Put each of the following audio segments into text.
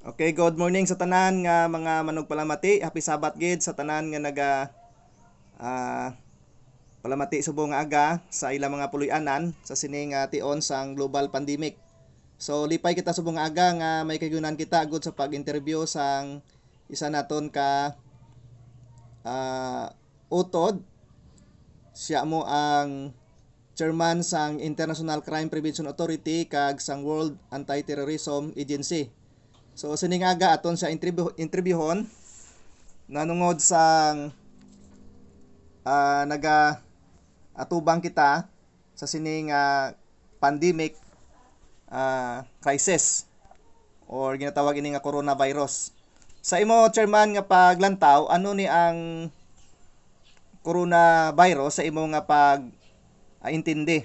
Okay, good morning sa tanan nga mga manugpalamati. Happy Sabat gid sa tanan nga naga ah, palamati subong nga aga sa ilang mga puloy-anan sa sining tion sang global pandemic. So lipay kita subong nga aga nga may kaygunan kita agud sa pag-interview sang isa naton ka ah, utod. Siya mo ang chairman sang International Crime Prevention Authority kag sang World Anti-Terrorism Agency. So sining aga aton sa interviewon nanungod sang naga atubang kita sa sining pandemic crisis or ginatawag ini nga coronavirus. Sa imo chairman nga paglantaw, ano ni ang coronavirus sa imo nga pag intindi?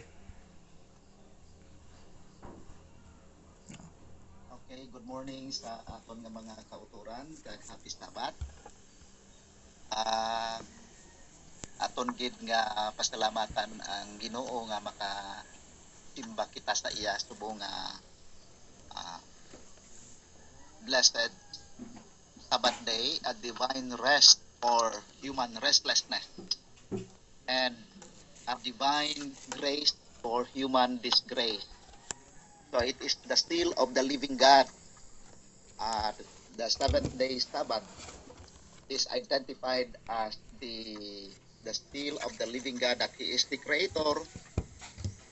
Okay, good morning sa aton nga mga kauturan kag happy Sabat. Ah, aton gid nga pasalamatan ang Ginoo nga makatimba kita sa iya subong nga ah, blessed Sabbath day, a divine rest or human restlessness, and a divine grace for human disgrace. So it is the seal of the living God. The seventh day Sabbath is identified as the seal of the living God, that He is the Creator.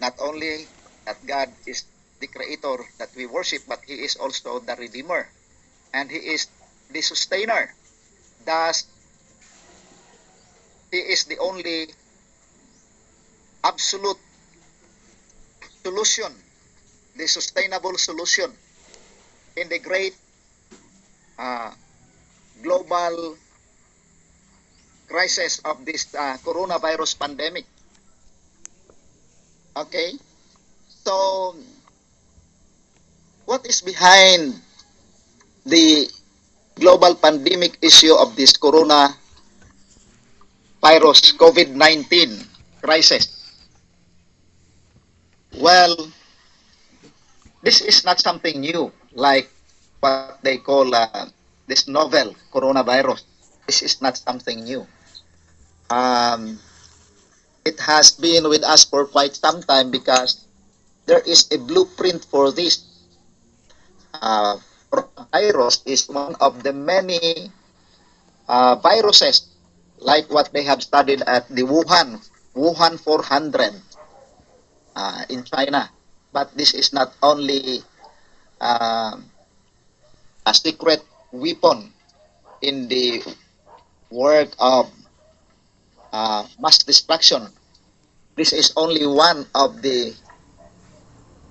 Not only that God is the Creator that we worship, but He is also the Redeemer, and He is the Sustainer. Thus, He is the only absolute solution, the sustainable solution in the great uh, global crisis of this coronavirus pandemic. Okay, so what is behind the global pandemic issue of this coronavirus COVID-19 crisis? Well, this is not something new like what they call this novel coronavirus. This is not something new. Um, it has been with us for quite some time because there is a blueprint for this. Coronavirus is one of the many viruses like what they have studied at the Wuhan 400 in China. But this is not only uh, a secret weapon in the work of mass destruction. This is only one of the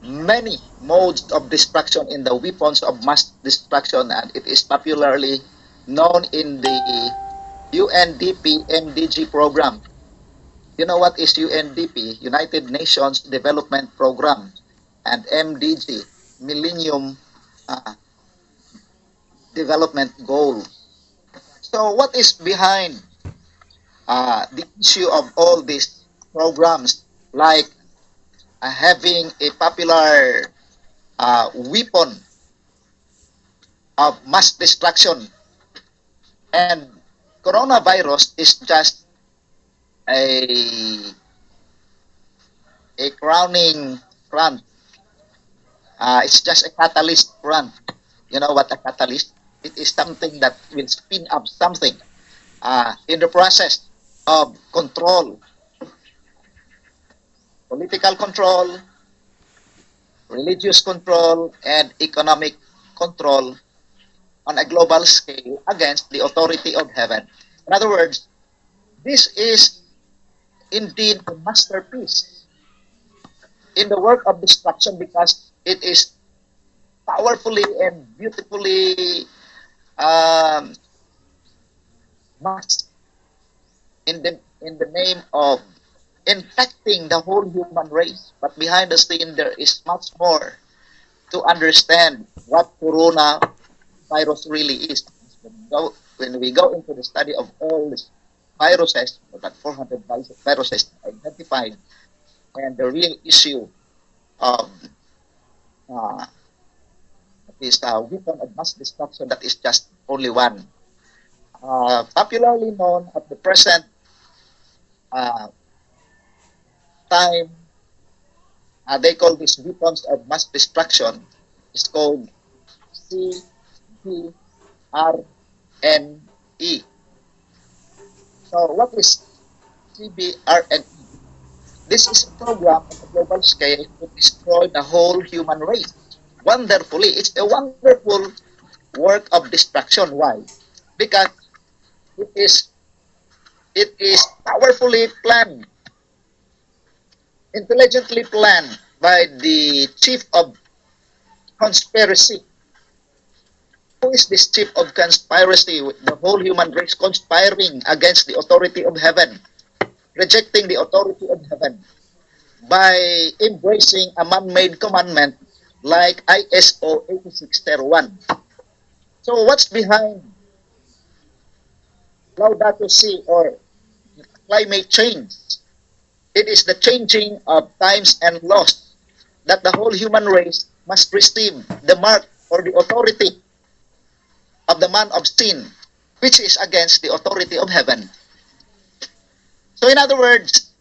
many modes of destruction in the weapons of mass destruction, and it is popularly known in the UNDP MDG program. You know what is UNDP? United Nations Development Program, and MDG, Millennium uh, Development Goal. So what is behind the issue of all these programs, like having a popular weapon of mass destruction? And coronavirus is just a a crowning front. It's just a catalyst front. You know what a catalyst? It is something that will spin up something in the process of control, political control, religious control, and economic control on a global scale against the authority of heaven. In other words, this is indeed a masterpiece in the work of destruction because it is powerfully and beautifully um, masked in the name of infecting the whole human race. But behind the scene, there is much more to understand what coronavirus really is. When we go into the study of all these viruses, about 400 viruses identified, and the real issue of uh, this weapon of mass destruction that is just only one. Popularly known at the present uh, time, they call these weapons of mass destruction. It's called CBRNE. So what is CBRNE? This is a program on a global scale to destroy the whole human race. Wonderfully, it's a wonderful work of destruction. Why? Because it is it is powerfully planned, intelligently planned by the chief of conspiracy. Who is this chief of conspiracy? The whole human race conspiring against the authority of heaven, rejecting the authority of heaven by embracing a man-made commandment like ISO 8601. So what's behind Laudato Si or climate change? It is the changing of times and laws that the whole human race must receive the mark or the authority of the man of sin, which is against the authority of heaven. So in other words,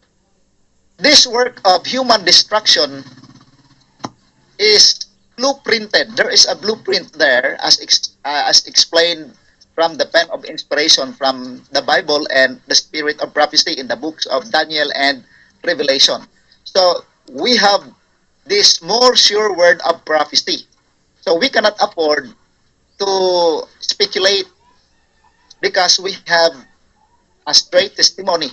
this work of human destruction is blueprinted. There is a blueprint there as explained from the pen of inspiration from the Bible and the spirit of prophecy in the books of Daniel and Revelation. So we have this more sure word of prophecy. So we cannot afford to speculate because we have a straight testimony.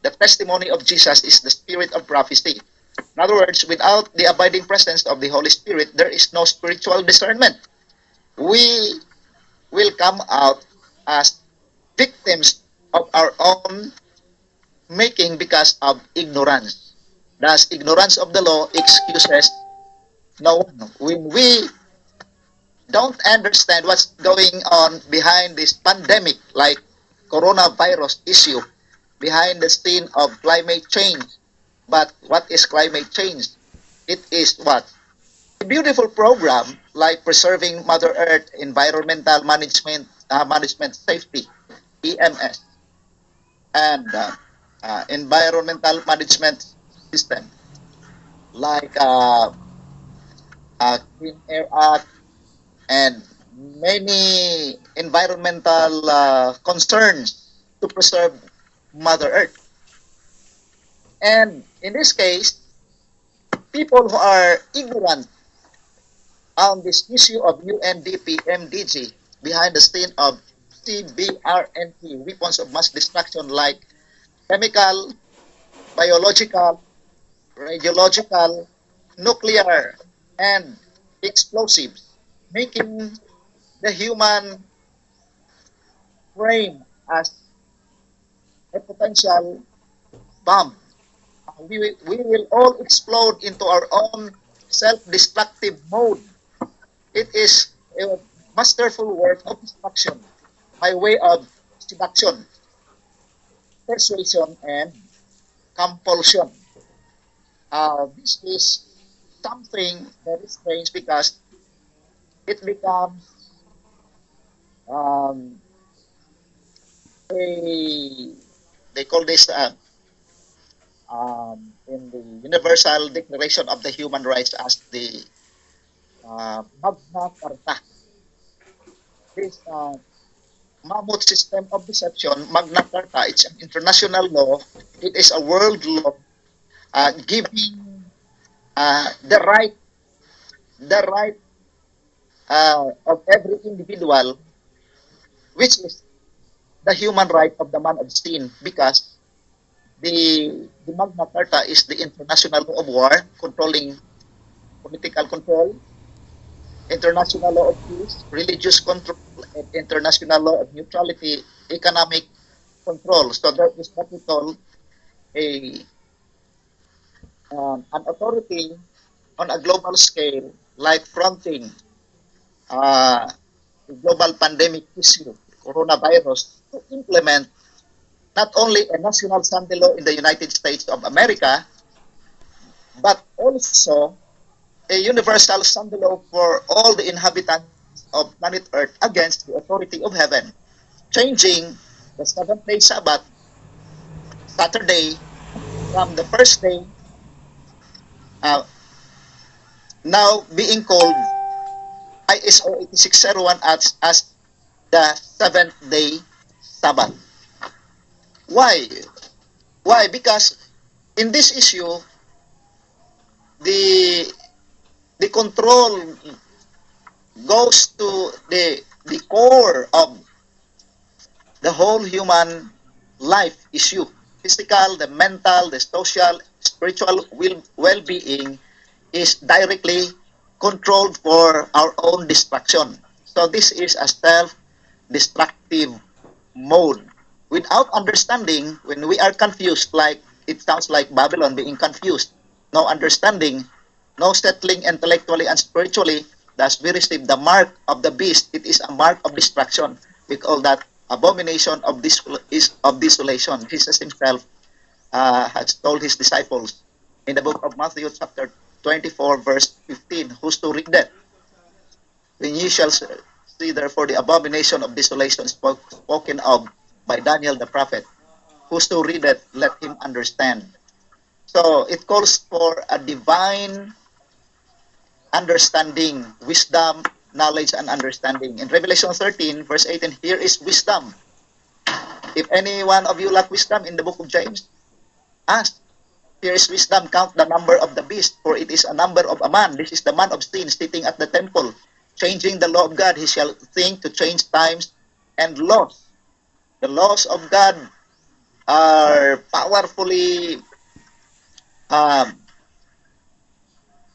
The testimony of Jesus is the spirit of prophecy. In other words, without the abiding presence of the Holy Spirit, there is no spiritual discernment. We will come out as victims of our own making because of ignorance. Thus, ignorance of the law excuses no one. When we don't understand what's going on behind this pandemic, like coronavirus issue, behind the scene of climate change. But what is climate change? It is what? A beautiful program like preserving Mother Earth, environmental management safety, EMS, and environmental management system like Clean Air Act and many environmental concerns to preserve Mother Earth. And in this case, people who are ignorant on this issue of UNDP MDG behind the scene of CBRNE, weapons of mass destruction like chemical, biological, radiological, nuclear, and explosives, making the human frame as a potential bomb. We will all explode into our own self-destructive mode. It is a masterful work of destruction by way of seduction, persuasion, and compulsion. This is something very strange because it becomes um, a, they call this in the Universal Declaration of the Human Rights as the Magna Carta. This mammoth system of deception, Magna Carta, it's an international law. It is a world law giving the right of every individual, which is the human right of the man of sin, because the Magna Carta is the international law of war, controlling political control, international law of peace, religious control, and international law of neutrality, economic control. So there is what we call a an authority on a global scale, like fronting the global pandemic issue, coronavirus, to implement not only a national Sunday law in the United States of America, but also a universal Sunday law for all the inhabitants of planet Earth against the authority of heaven, changing the seventh-day Sabbath, Saturday, from the first day, uh, now being called ISO 8601 as the seventh-day Sabbath. Why? Why? Because in this issue, the the control goes to the core of the whole human life issue. Physical, the mental, the social, spiritual well-being is directly controlled for our own destruction. So this is a self-destructive mode. Without understanding, when we are confused, like it sounds like Babylon being confused, no understanding, no settling intellectually and spiritually, thus we receive the mark of the beast. It is a mark of destruction. We call that abomination of desolation. Jesus himself has told his disciples in the book of Matthew chapter 24 verse 15, who's to read that? When ye shall see therefore the abomination of desolation spoken of by Daniel the prophet, who's to read it, let him understand. So it calls for a divine understanding, wisdom, knowledge, and understanding. In Revelation 13, verse 18, here is wisdom. If any one of you lack wisdom, in the book of James, ask. Here is wisdom, count the number of the beast, for it is a number of a man. This is the man of sin sitting at the temple, changing the law of God. He shall think to change times and laws. The laws of God are powerfully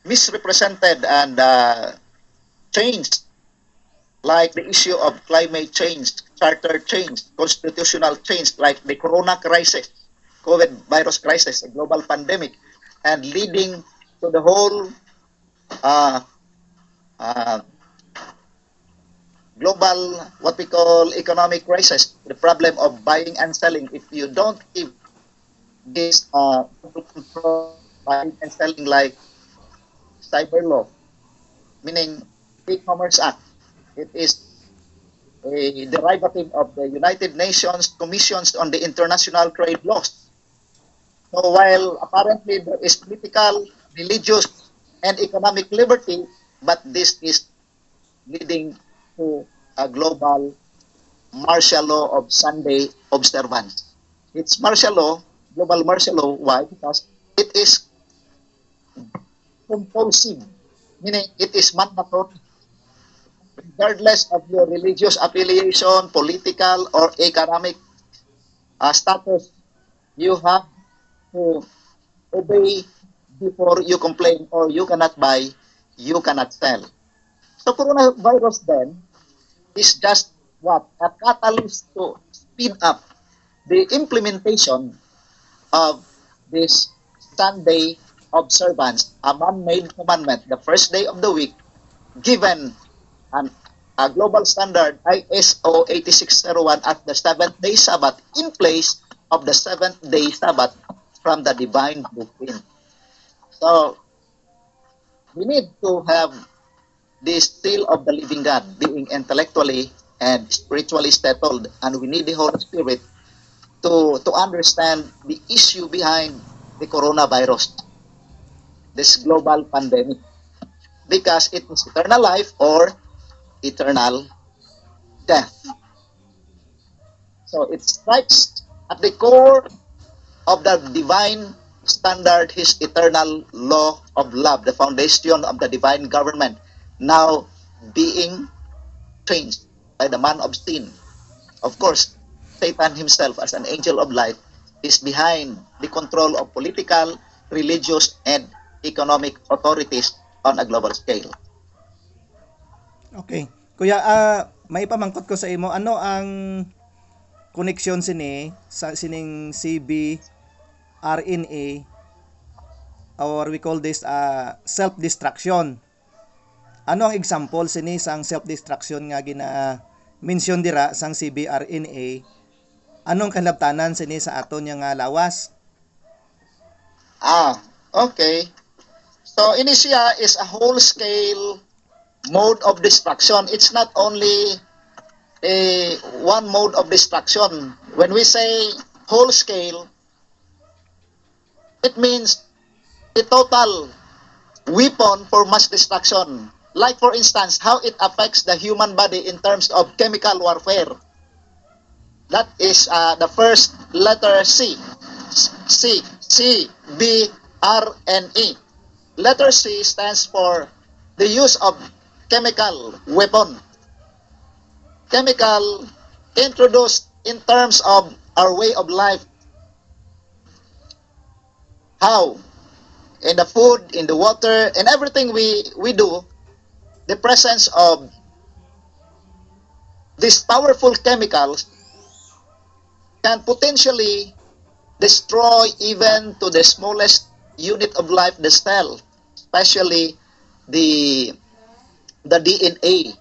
misrepresented and changed, like the issue of climate change, charter change, constitutional change, like the corona crisis, COVID virus crisis, a global pandemic, and leading to the whole uh, uh, global, what we call economic crisis, the problem of buying and selling. If you don't give this control, buying and selling, like cyber law, meaning e-commerce act, it is a derivative of the United Nations Commissions on the International Trade Laws. So while apparently there is political, religious, and economic liberty, but this is leading to a global martial law of Sunday observance. It's martial law, global martial law. Why? Because it is compulsive, meaning it is mandatory. Regardless of your religious affiliation, political, or economic status, you have to obey before you complain, or you cannot buy, you cannot sell. So coronavirus then is just what? A catalyst to speed up the implementation of this Sunday observance, a man-made commandment, the first day of the week, given an, a global standard ISO 8601 as the seventh-day Sabbath in place of the seventh-day Sabbath from the divine blueprint. So we need to have this seal of the living God being intellectually and spiritually settled, and we need the Holy Spirit to understand the issue behind the coronavirus, this global pandemic, because it is eternal life or eternal death. So it strikes at the core of the divine standard, his eternal law of love, the foundation of the divine government, now being changed by the man of sin. Of course, Satan himself, as an angel of light, is behind the control of political, religious, and economic authorities on a global scale. Okay. Kuya, may pamangkot ko sa imo. Ano ang koneksyon sini sa sining CB RNA, or we call this self-destruction? Ano ang example sini sang self-destruction nga gina mention dira sang CBRNA? Anong kalabtanan sini sa aton nga lawas? Okay. So initia is a whole-scale mode of destruction. It's not only a one mode of destruction. When we say whole-scale, it means a total weapon for mass destruction. Like for instance, how it affects the human body in terms of chemical warfare. That is the first letter C. CBRNE. Letter C stands for the use of chemical weapon. Chemical introduced in terms of our way of life. How? In the food, in the water, and everything we do, the presence of these powerful chemicals can potentially destroy even to the smallest unit of life, the cell, especially the DNA.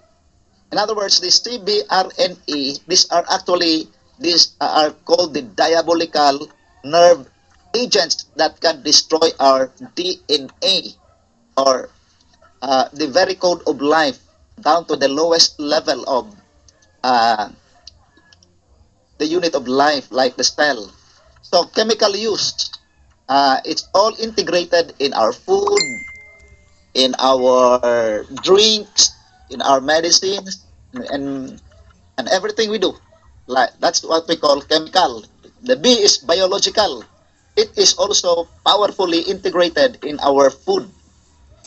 In other words, the CBRNE, these are called the diabolical nerve agents that can destroy our DNA, or the very code of life, down to the lowest level of uh, the unit of life, like the cell. So chemical use, it's all integrated in our food, in our drinks, in our medicines, and and everything we do. Like that's what we call chemical. The B is biological. It is also powerfully integrated in our food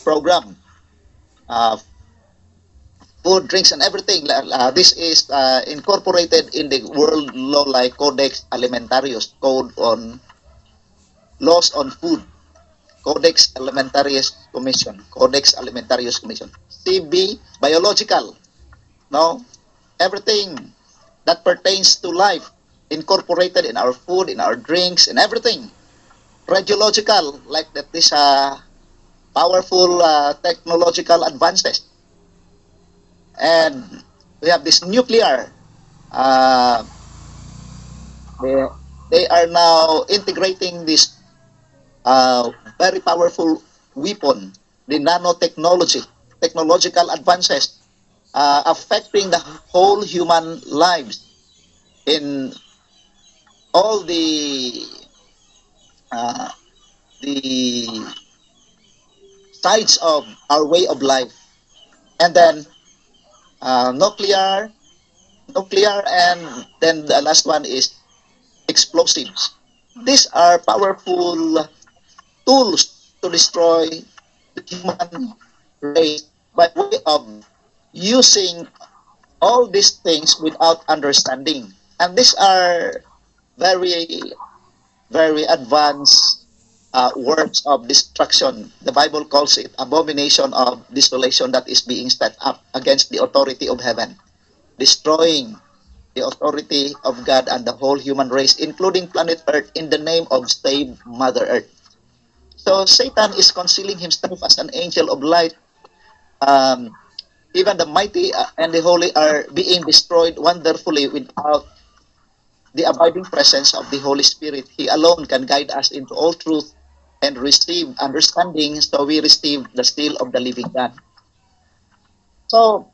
program. Uh, Food, drinks, and everything. This is incorporated in the world law like Codex Alimentarius, Code on Laws on Food, Codex Alimentarius Commission. CB, biological. No, everything that pertains to life incorporated in our food, in our drinks, and everything. Radiological, like that is powerful technological advances. And we have this nuclear. Uh, they, they are now integrating this very powerful weapon, the nanotechnology, technological advances, affecting the whole human lives in all uh, the sides of our way of life. And then nuclear, and then the last one is explosives. These are powerful tools to destroy the human race by way of using all these things without understanding. And these are very, very advanced works of destruction. The Bible calls it abomination of desolation that is being set up against the authority of heaven, destroying the authority of God and the whole human race, including planet Earth, in the name of save Mother Earth. So Satan is concealing himself as an angel of light. Um, Even the mighty and the holy are being destroyed wonderfully without the abiding presence of the Holy Spirit. He alone can guide us into all truth and receive understanding, so we receive the seal of the living God. So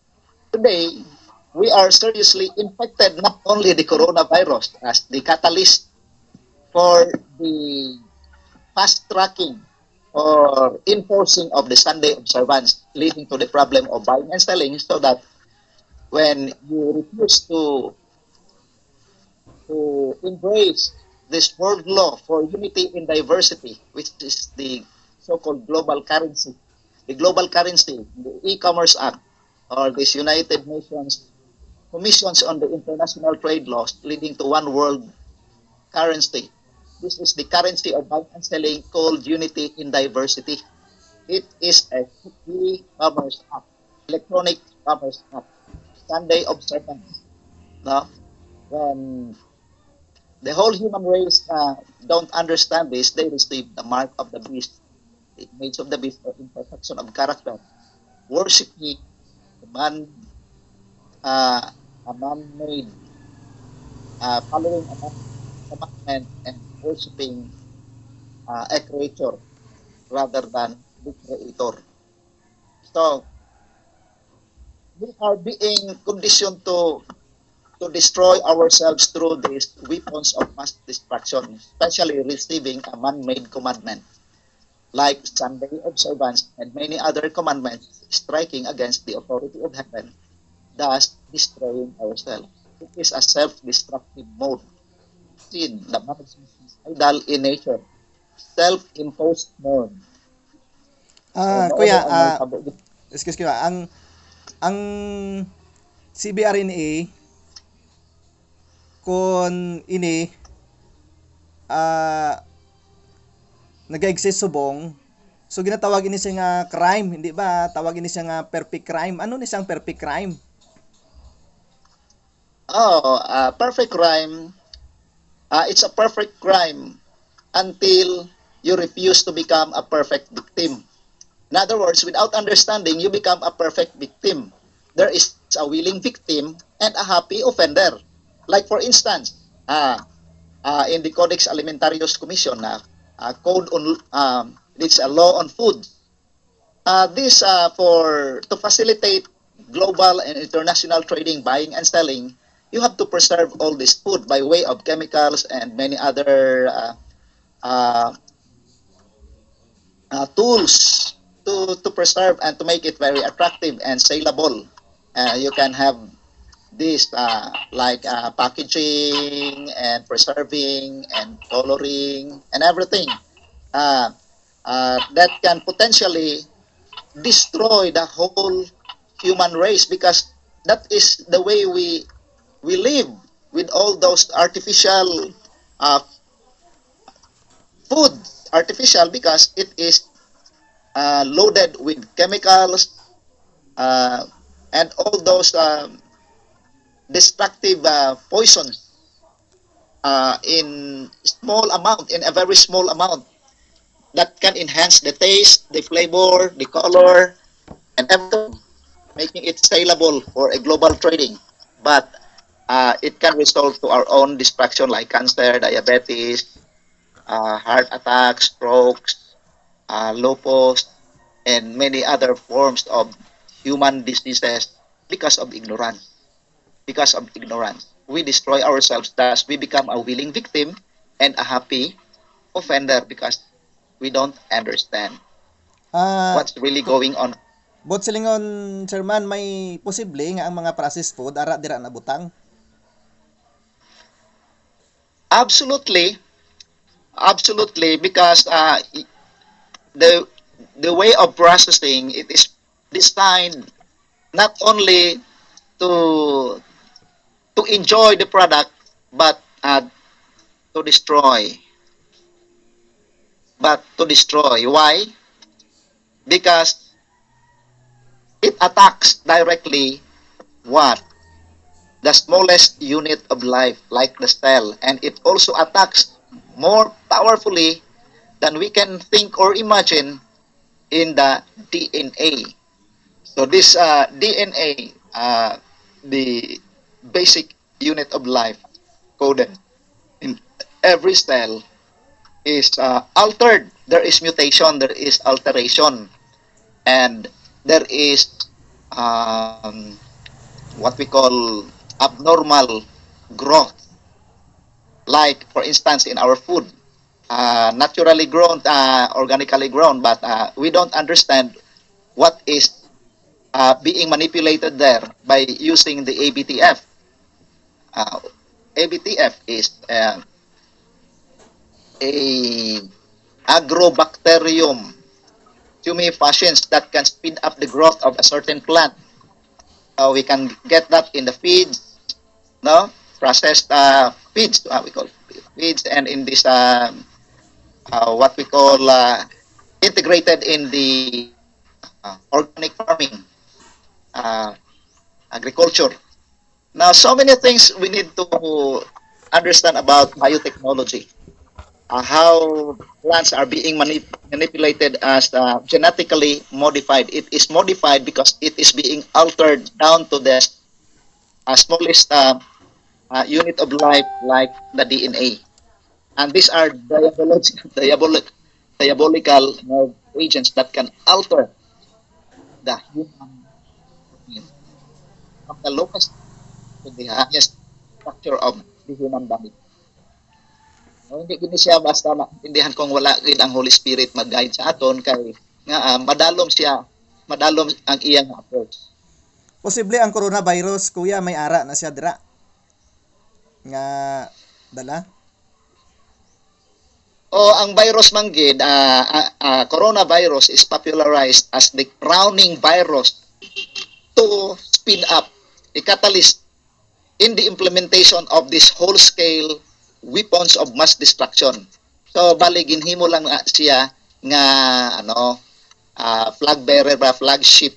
today, we are seriously infected, not only the coronavirus as the catalyst for the fast tracking or enforcing of the Sunday observance, leading to the problem of buying and selling, so that when you refuse to embrace this world law for unity in diversity, which is the so-called global currency, the e-commerce act, or this United Nations commissions on the international trade laws, leading to one world currency. This is the currency of buying and selling, called unity in diversity. It is a e-commerce app, electronic commerce app, Sunday observance. No? When the whole human race don't understand this, they receive the mark of the beast, the image of the beast, or imperfection of character, worshiping a man, uh, a man-made, following a man commandment, and worshiping a creature rather than the Creator. So, we are being conditioned to destroy ourselves through these weapons of mass destruction, especially receiving a man-made commandment like Sunday observance and many other commandments striking against the authority of heaven, thus destroying ourselves. It is a self-destructive mode. Sin, the management is idol in nature, self-imposed mode. So, Kuya, mauna ang may tabo. excuse ko, ang CBRNA kung ini ah nag-exist subong, so ginatawag ini siya nga crime, hindi ba? Tawag ini siya nga perfect crime. Ano ni siyang perfect crime? Perfect crime, it's a perfect crime until you refuse to become a perfect victim. In other words, without understanding, you become a perfect victim. There is a willing victim and a happy offender. Like for instance, in the Codex Alimentarius Commission, code on it's a law on food. This for to facilitate global and international trading, buying and selling, you have to preserve all this food by way of chemicals and many other uh, tools to preserve and to make it very attractive and saleable. You can have this like packaging and preserving and coloring and everything that can potentially destroy the whole human race, because that is the way we live with all those artificial uh, food, artificial because it is loaded with chemicals uh, and all those destructive poisons in small amount, in a very small amount, that can enhance the taste, the flavor, the color, and everything, making it saleable for a global trading. But it can result to our own destruction like cancer, diabetes, heart attacks, strokes, lupus, and many other forms of human diseases because of ignorance. Because of ignorance, we destroy ourselves. Thus, we become a willing victim and a happy offender because we don't understand Ah, what's really going on. bot silingon, Chairman, may posible nga ang mga processed food ara dira nabutang. Absolutely, absolutely, because the the way of processing it is designed not only to to enjoy the product, but to destroy. But to destroy. Why? Because it attacks directly what? The smallest unit of life, like the cell, and it also attacks more powerfully than we can think or imagine in the DNA. So this DNA, the basic unit of life coded in every cell, is altered. There is mutation, there is alteration, and there is what we call abnormal growth. Like, for instance, in our food, naturally grown, organically grown, but we don't understand what is being manipulated there by using the ABTF. Uh, ABTF is a agrobacterium tumefacient that can speed up the growth of a certain plant. We can get that in the feeds, no, processed feeds. We call feeds, and in this what we call integrated in the organic farming, uh, agriculture. Now, so many things we need to understand about biotechnology. How plants are being manipulated as genetically modified. It is modified because it is being altered down to the smallest unit of life, like the DNA. And these are diabolical agents that can alter the human being from the lowest to the highest structure of the human body. No, hindi gini siya basta maintindihan kung wala gid ang Holy Spirit mag-guide sa aton kay nga madalom siya, madalom ang iyang approach. Posible ang coronavirus, kuya, may ara na siya dira. Nga dala. O ang virus man gid, coronavirus is popularized as the crowning virus to speed up a catalyst in the implementation of this whole-scale weapons of mass destruction. So bali ginhimo lang siya nga flag bearer ba flagship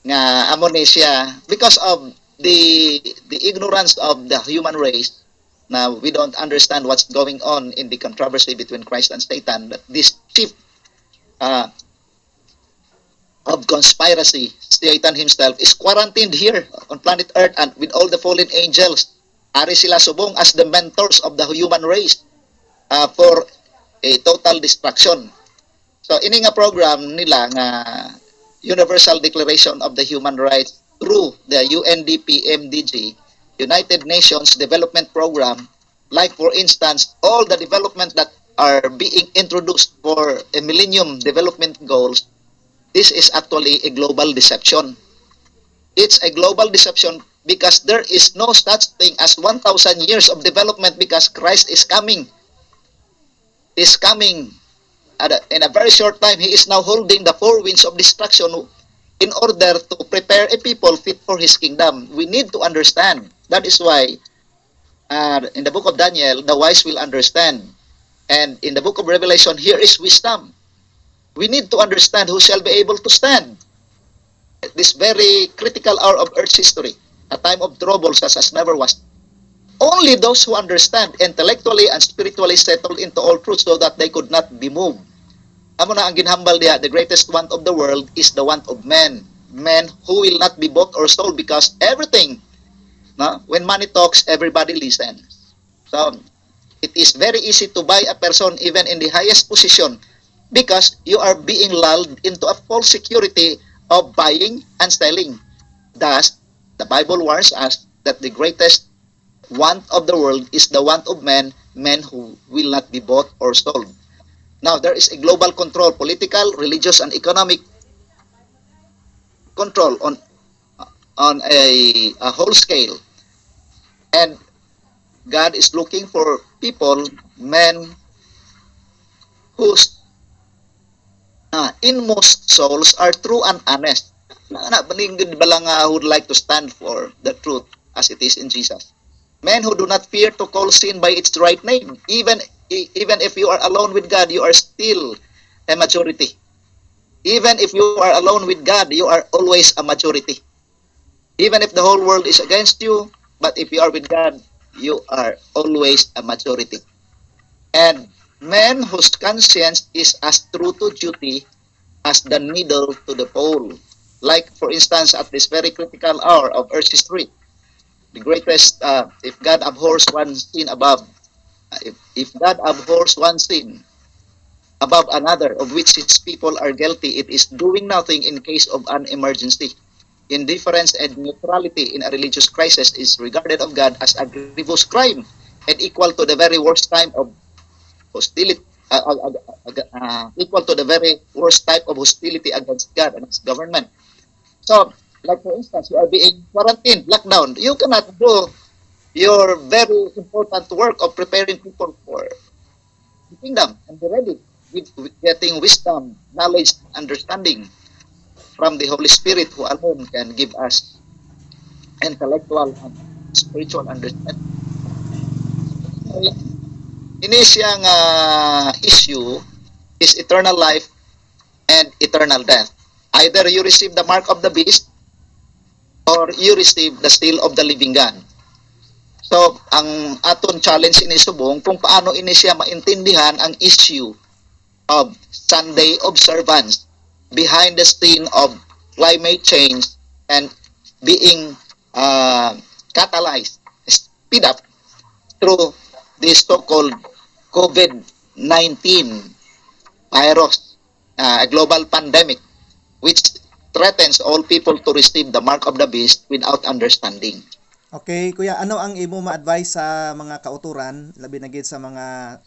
nga amo ni siya because of the ignorance of the human race. Now we don't understand what's going on in the controversy between Christ and Satan. That this chief of conspiracy, Satan himself, is quarantined here on planet Earth and with all the fallen angels. Ari sila subong as the mentors of the human race for a total destruction. So ini nga program nila nga Universal Declaration of the Human Rights through the UNDP MDG, United Nations Development Program, like for instance all the development that are being introduced for a Millennium Development Goals, this is actually a global deception. It's a global deception because there is no such thing as 1,000 years of development because Christ is coming. Is coming in a very short time. He is now holding the four winds of destruction in order to prepare a people fit for His kingdom. We need to understand. That is why in the book of Daniel, the wise will understand. And in the book of Revelation, here is wisdom. We need to understand who shall be able to stand at this very critical hour of Earth's history, a time of trouble such as never was. Only those who understand intellectually and spiritually settled into all truth so that they could not be moved. Amo na ang ginhambal diha, the greatest want of the world is the want of men. Men who will not be bought or sold because everything, no? When money talks, everybody listens. So, it is very easy to buy a person even in the highest position because you are being lulled into a false security of buying and selling. Thus, the Bible warns us that the greatest want of the world is the want of men who will not be bought or sold. Now, there is a global control, political, religious, and economic control on a whole scale. And God is looking for people, men, whose inmost souls are true and honest. Balingid ba lang would like to stand for the truth as it is in Jesus. Men who do not fear to call sin by its right name. Even if you are alone with God, you are still a majority. Even if you are alone with God, you are always a majority. Even if the whole world is against you, but if you are with God, you are always a majority. And men whose conscience is as true to duty as the needle to the pole. Like, for instance, at this very critical hour of Earth's history, the greatest, if God abhors one sin above, if God abhors one sin above another of which His people are guilty, it is doing nothing in case of an emergency. Indifference and neutrality in a religious crisis is regarded of God as a grievous crime and equal to the very worst time of hostility, equal to the very worst type of hostility against God and His government. So, like for instance, you are being quarantined, lockdown. You cannot do your very important work of preparing people for the kingdom and be ready with getting wisdom, knowledge, understanding from the Holy Spirit who alone can give us intellectual and spiritual understanding. Ini siyang issue is eternal life and eternal death. Either you receive the mark of the beast or you receive the seal of the living God. So, ang aton challenge ini subong kung paano ini siya maintindihan ang issue of Sunday observance behind the scene of climate change and being catalyzed, speed up through this so-called COVID-19 virus. a global pandemic which threatens all people to receive the mark of the beast without understanding. Okay, kuya, ano ang imo ma-advise sa mga kauturan, labi na gid sa mga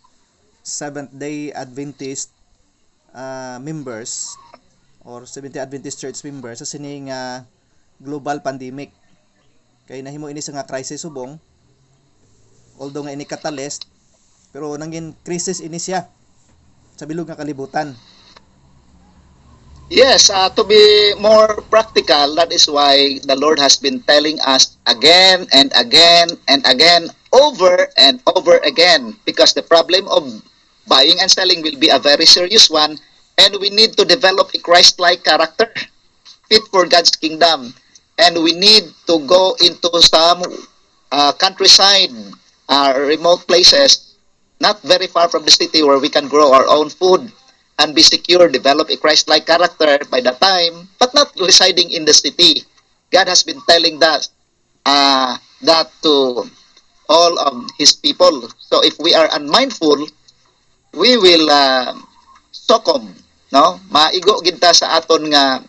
Seventh-day Adventist members or Seventh-day Adventist Church members sa sining global pandemic? Kay nahimo ini sa nga crisis subong, although nga ini catalyst, pero nangin crisis ini siya sa bilog nga kalibutan. Yes, to be more practical, that is why the Lord has been telling us again and again and again, over and over again, because the problem of buying and selling will be a very serious one, and we need to develop a Christ-like character fit for God's kingdom. And we need to go into some countryside, remote places, not very far from the city, where we can grow our own food and be secure, develop a Christ-like character by the time, but not residing in the city. God has been telling that to all of His people. So if we are unmindful, we will succumb, no? Maigo ginta sa aton nga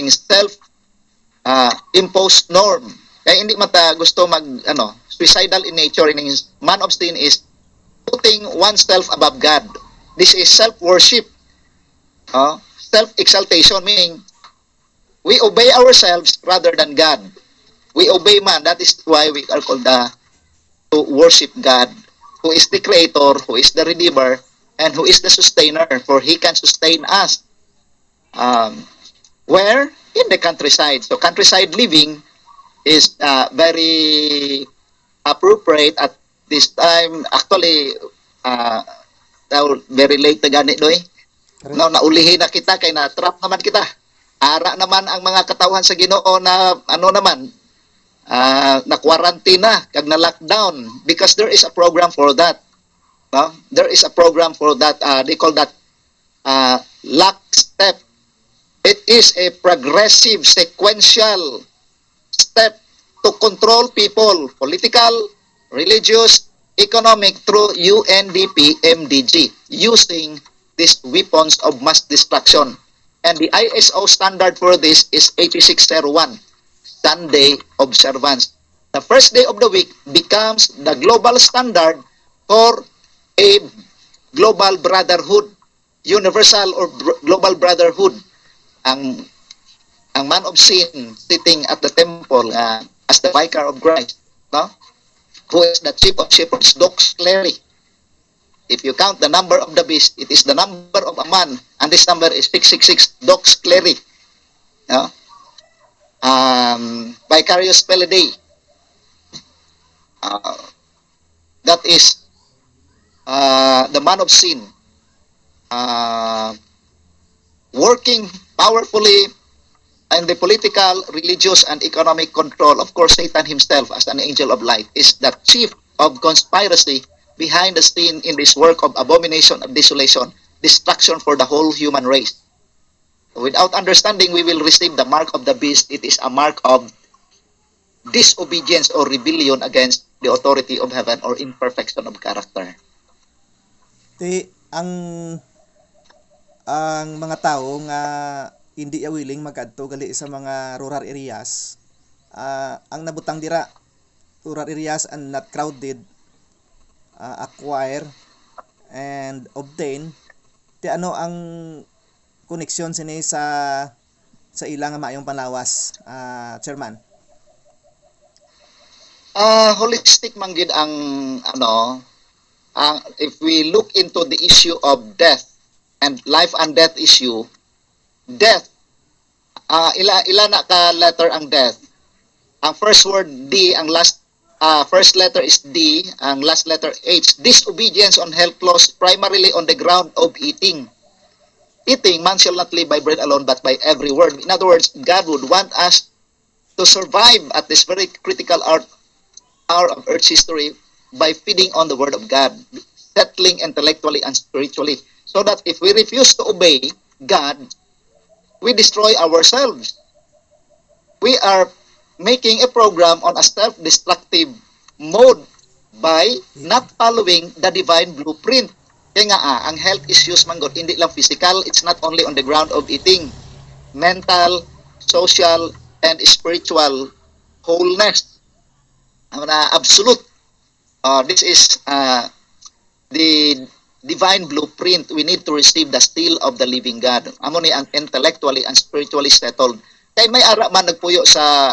self imposed norm. Kaya hindi mata gusto mag suicidal in nature. In man of sin is putting oneself above God. This is self-worship. Self-exaltation, meaning we obey ourselves rather than God. We obey man. That is why we are called to worship God, who is the Creator, who is the Redeemer, and who is the Sustainer, for He can sustain us. Where? In the countryside. So countryside living is very appropriate at this time. Actually, very late na gani doy. No, naulihin na kita kay na-trap naman kita. Ara naman ang mga katawhan sa Ginoo na na quarantine na kag na lockdown, because there is a program for that. No? There is a program for that. They call that lockstep. It is a progressive, sequential step to control people, political, religious, economic, through UNDP MDG, using these weapons of mass destruction. And the ISO standard for this is 8601, Sunday observance. The first day of the week becomes the global standard for a global brotherhood, universal or global brotherhood. Ang man of sin sitting at the temple as the vicar of Christ, no? Who is the chief of shepherds, Dox Clery. If you count the number of the beast, it is the number of a man, and this number is 666, Dox Clery. No? Vicarious Pelidae. That is the man of sin, working powerfully in the political, religious, and economic control. Of course, Satan himself, as an angel of light, is the chief of conspiracy behind the scene in this work of abomination and desolation, destruction for the whole human race. Without understanding, we will receive the mark of the beast. It is a mark of disobedience or rebellion against the authority of heaven or imperfection of character. Ang mga tao nga hindi willing magadto gali sa mga rural areas, ang nabutang dira, rural areas and not crowded, acquire and obtain ti ano ang koneksyon sini sa ilang nga maayong panlawas, chairman? Holistic man gid ang if we look into the issue of death and life and death issue, death, ila na ka letter ang death. Ang first word D, ang last first letter is D, ang last letter H. Disobedience on health laws, primarily on the ground of eating. Eating, man shall not live by bread alone, but by every word. In other words, God would want us to survive at this very critical hour of Earth's history by feeding on the Word of God, settling intellectually and spiritually. So that if we refuse to obey God, we destroy ourselves. We are making a program on a self-destructive mode by not following the divine blueprint. Kaya nga ang health issues man God, hindi lang physical, it's not only on the ground of eating. Mental, social, and spiritual wholeness. Absolute. This is the divine blueprint. We need to receive the seal of the living God. Amo ni ang intellectually and spiritually settled. Kay may ara man nagpuyo sa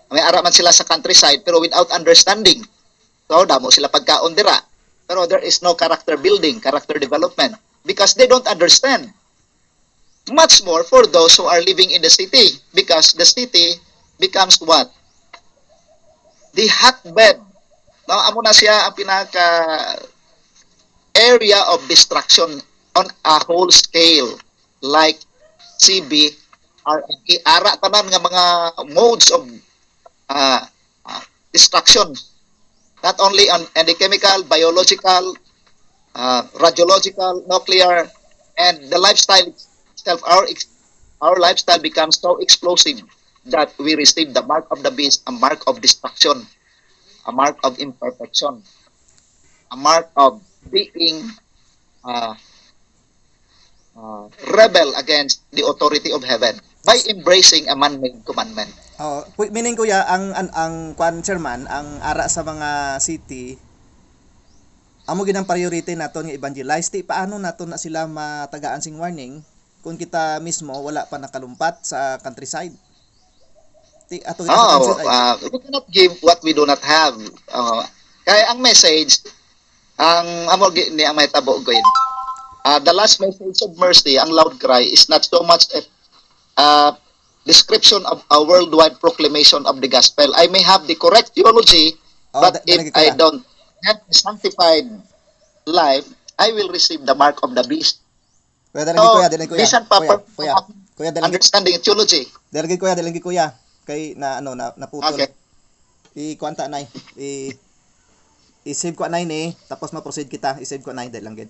may ara man sila sa countryside pero without understanding. So damo sila pagkaon dira. Pero there is no character building, character development because they don't understand. Much more for those who are living in the city because the city becomes what? The hotbed. No, amo na siya ang pinaka area of distraction on a whole scale like CB, RNE, ara tanan nga mga modes of distraction, not only on the chemical, biological, radiological, nuclear, and the lifestyle itself. Our lifestyle becomes so explosive that we receive the mark of the beast, a mark of destruction, a mark of imperfection, a mark of being rebel against the authority of heaven by embracing a man-made commandment. Oh, meaning kuya, ang kwan chairman, ang ara sa mga city, amo ginang priority naton nga evangelize. Ti paano naton na sila matagaan sing warning kung kita mismo wala pa nakalumpat sa countryside? Ti ato sa countryside. We cannot give what we do not have. Kaya ang message, ang amo ni ang may tabo ko the last message of mercy, ang loud cry, is not so much a description of a worldwide proclamation of the gospel. I may have the correct theology, but if I don't have a sanctified life, I will receive the mark of the beast. Kuya, dalagi kuya. Bisan pa Kuya, understanding theology. Dalagi kuya. Kay na naputol. Okay. I-kwanta na i-save ko anay ni tapos ma-proceed kita. I-save ko anay dahil lang gid.